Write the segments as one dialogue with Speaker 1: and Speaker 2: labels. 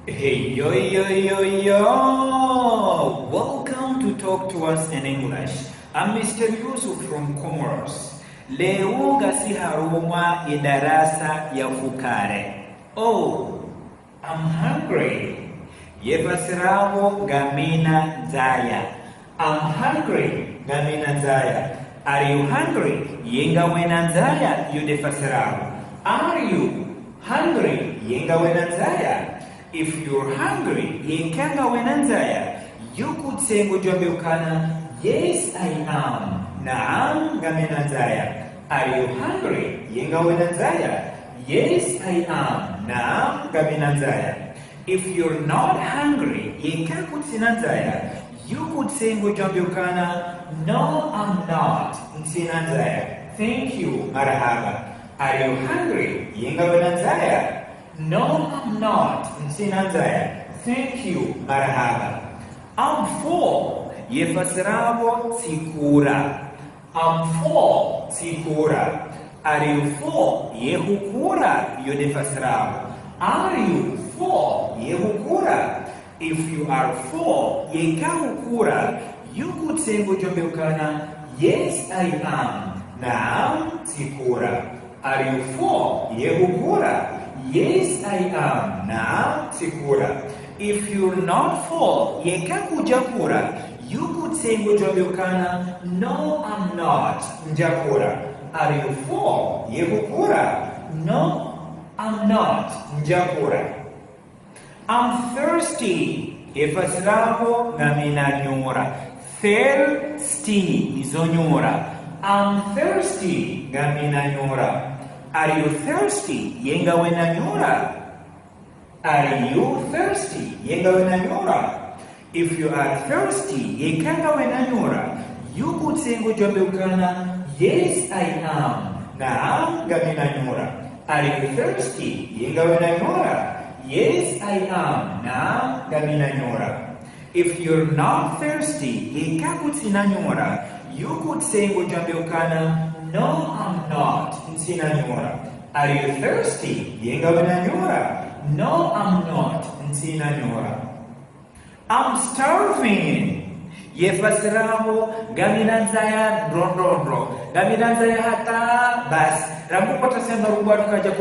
Speaker 1: Hey, yo, yo, yo, yo! Welcome to Talk to Us in English. I'm Mr. Yusuf from Comoros. Leo gasi haruma idarasa ya fukare. Oh, I'm hungry. Yefasiramo gamina zaya. I'm hungry. Gamina zaya. Are you hungry? Yenga wena zaya yudefasiramo. Are you hungry? Yenga wena zaya. If you're hungry, yenkanga wenanzaya, you could say ngojambeukana, yes I am. Naam gamenanzaya. Are you hungry? Yenga wenanzaya. Yes I am. Naam gamenanzaya. If you're not hungry, yenkakutsinanzaya, you could say ngojambeukana, no I'm not. Ntsinanzaya. Thank you, marahaba. Are you hungry? Yenga wenanzaya. No, I'm not. Nsinanzaya. Thank you, marahaba. I'm full. Yefasirabo sikura. I'm full. Sikura. Are you full? Yehukura. Yodefasirabo. Are you full? Yehukura. If you are full, yekahukura, you could say ngojambeukana, yes I am. Naam sikura. Are you full? Yehukura. Yes, I am. Naam, sikura. If you're not full, yekakujakura, you could say ngojambeukana, no, I'm not. Njakura. Are you full? Yehukura. No, I'm not. Njakura. I'm thirsty. Efasirabo ngaminanyura. Thirsty izonyura. I'm thirsty ngaminanyura. Are you thirsty? Yenga wenanyura. Are you thirsty? Yenga wenanyura. If you are thirsty, yekanga wenanyura, you could say ngojambeukana, yes I am. Naam gaminanyura. Are you thirsty? Yenga wenanyura. Yes I am. Naam gaminanyura. If you're not thirsty, yekakutsinanyura, you could say ngojambeukana, no, I'm not. Nsinanyura. Are you thirsty? Yenga wenanyura. No, I'm not. Nsinanyura. I'm starving. Yefasiramo gaminanzaya rondondro. Gaminanzaya hata bas. Ramupata sema rubwatu kaja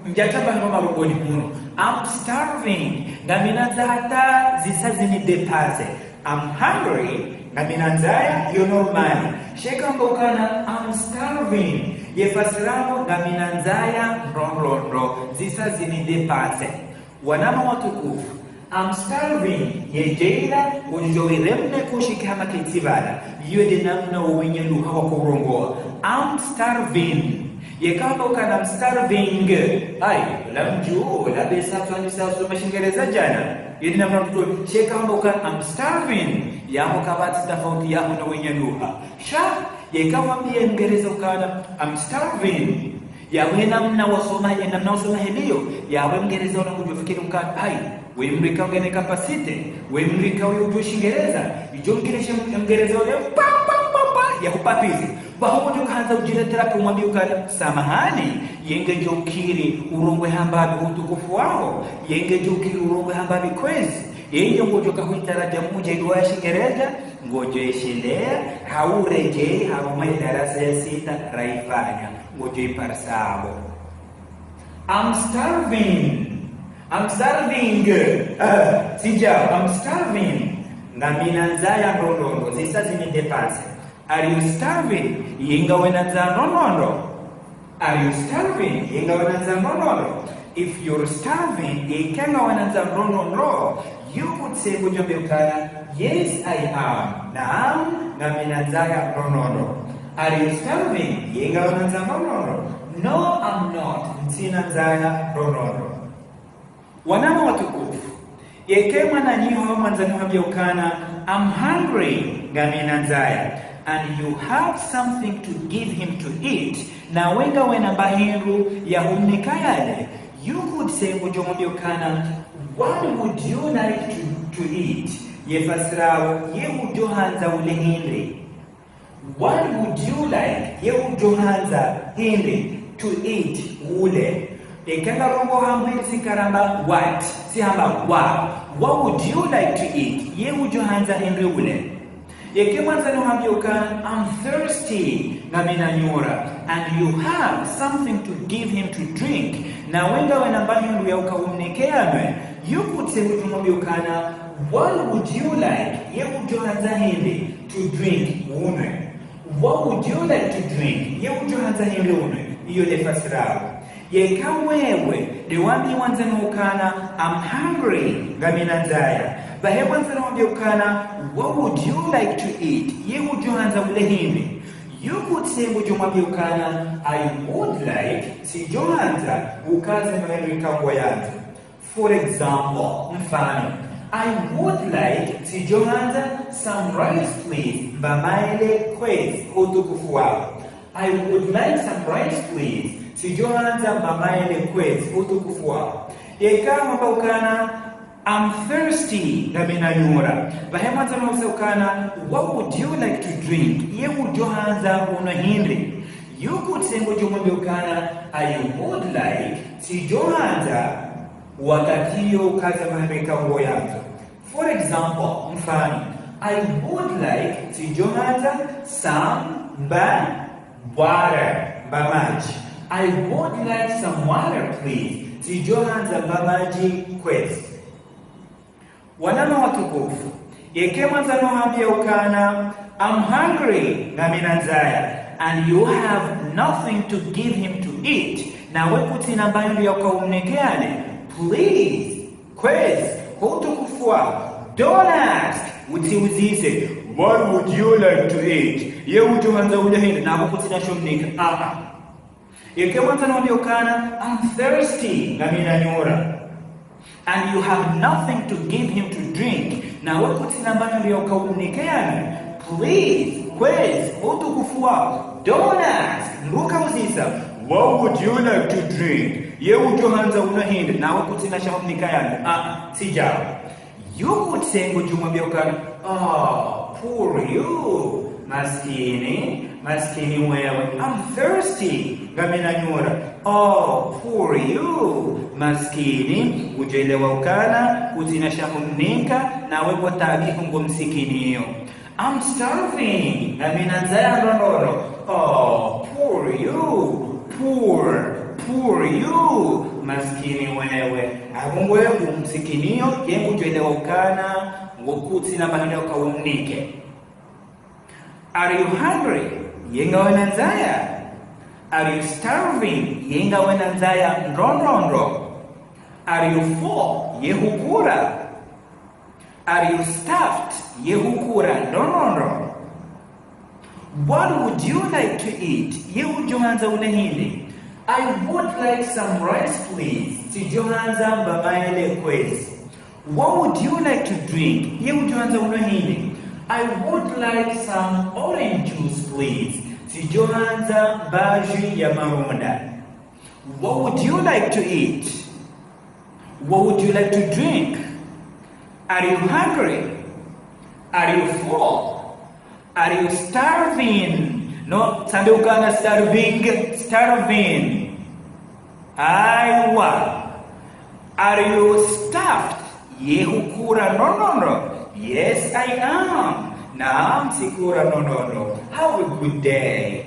Speaker 1: mjataba ngoma ruboni muno. I'm starving. Gaminanzaya hata zisazini depase. I'm hungry. Gaminanzaya yonormani. Shekambeukana, I'm starving. Yefasiramo gaminanzaya rondondro. Zisa zinidepase. Wanama watukufu. I'm starving. Yejeila unjowiremne kushikama kitibala. Yode namna uwenyeluha wakurongoa. I'm starving. Yekambeukana, I'm starving. Ay, lamjuu, labesa tuanisa mashingereza jana. Yode namna kutu, shekambeukana, I'm starving. Yaho kabati tafauti yaho na wenyeluha. Sha, yekawambia mgereza ukana, I'm starving. Yawe namna wasoma heliyo. Yawe mgereza unakujofikiri ukana, ay, we mrika ungene kapasite. We mrika uyo shingereza. Ijo mkireshe mgereza uyo, ya kupapizi. Baho ujukaanza ujiletera kumwambia ukana, samahani. Yenge jokiri urongwe hambabi utukufu wao. Yenge jokiri urongwe hambabi kwezi. Yenge ngojoka huitaraja mmoja iduwa shingereza. Ngojoeshelea, haureje, haumai darasa ya sita, raifanya. Ngojoiparsabo. I'm starving. I'm starving. Sijao, I'm starving. Ngaminanzaya rondongo. Zisa zinidepase. Are you starving? Yenga wenanza nonondo. Are you starving? Yenga wenanza nonondo. If you're starving, yekanga wenanza nonondo, you could say ngojambeukana, yes I am. Naam ngaminanzaya nonondo. Are you starving? Yenga wenanza nonondo. No, I'm not. Ntsinanzaya nonondo. Wanama watukufu. Yekema na nyiho manzani wambeukana, I'm hungry gaminanzaya. And you have something to give him to eat. Na wenga wena bahiru ya humnikayale. You could say ngojambeukana, what would you like to eat? Yefasirao yehujohanza ule hindi. What would you like? Yehujohanza hindi to eat ule. Ekanga rombo hambiri sikaramba what. Sihamba what would you like to eat? Ye ujohanza henry ule. Eke mwanza nuhambia ukana, I'm thirsty, ngamina nyora, and you have something to give him to drink. Na wenga wenambani ndu ya ukaumnekeanwe, yuku tsebu tumambia ukana, what would you like? Ye ujohanza henry to drink unwe. What would you like to drink? Ye ujohanza henry unwe. Iyo defasirao. Ye kawewe, de wambi wanza nuhukana, I'm hungry, ngamina nzaya. Bahe wanza nuhambia ukana, what would you like to eat? Ye ujohanza ule hindi. You could say ujumambia ukana, I would like, si johanza, ukaze mwenye kangwa yanzu. For example, mfano, I would like, si johanza, some rice please, mbamaele kwezi, utukufu wao. I would like some rice please, si johanza, mbamaele kwezi, utukufu wao. Yekama ukana, I'm thirsty, ngamina nyura. Bahema zana ukana, what would you like to drink? Ye ujohanza unahindi. You could say ujumambia ukana, I would like, si johanza, wakatiyo kaza mahemeka uwo yanzu. For example, mfani, I would like, si johanza, some water, maji. I would like some water please. Si johanza maji kwezi. Wanama watukufu, yeke mwanza nuhambia ukana, I'm hungry, ngamina nzaya, and you have nothing to give him to eat. Na wekuti nambayo ya ukaumnekeane, please, kwezi, utukufu wao, don't ask, utiuzize, what would you like to eat? Ye ujuhanza ujahini, na wekuti na shumnika, Yeke mwanza nuhambia ukana, I'm thirsty, ngamina nyura. And you have nothing to give him to drink. Na wekuti nambani liya ukaunikeane. Please, kwezi, utukufu wao, don't ask, nruka uzisa, what would you like to drink? Ye ujohanza unahindi, na wekuti na shahunikayane. Sijao. You could say ujumambia ukana, poor you, maskini wewe, I'm thirsty, ngamina nyura. Poor you, maskini, ujelewa ukana, kuzinashahunika, na wepo tabihu ngomsikiniyo. I'm starving, ngamina nzaya ndondoro. Poor you, poor you, maskini wewe. Agungwe umsikiniyo, yengu ujelewa ukana, ngokuti na mahina ukaunike. Are you hungry? Yenga wenanzaya. Are you starving? Yenga wenanzaya ndondondro. Are you full? Yehukura. Are you stuffed? Yehukura ndondondro. What would you like to eat? Yehujohanza unahindi. I would like some rice please. Si johanza mbamaele kwezi. What would you like to drink? Yehujohanza unahindi. I would like some orange juice please. Si johanza baji ya marunda. What would you like to eat? What would you like to drink? Are you hungry? Are you full? Are you starving? No, sambe ukana starving. Aiwa. Are you stuffed? Yehukura no. Yes, I am. Naam, sikura no. Have a good day.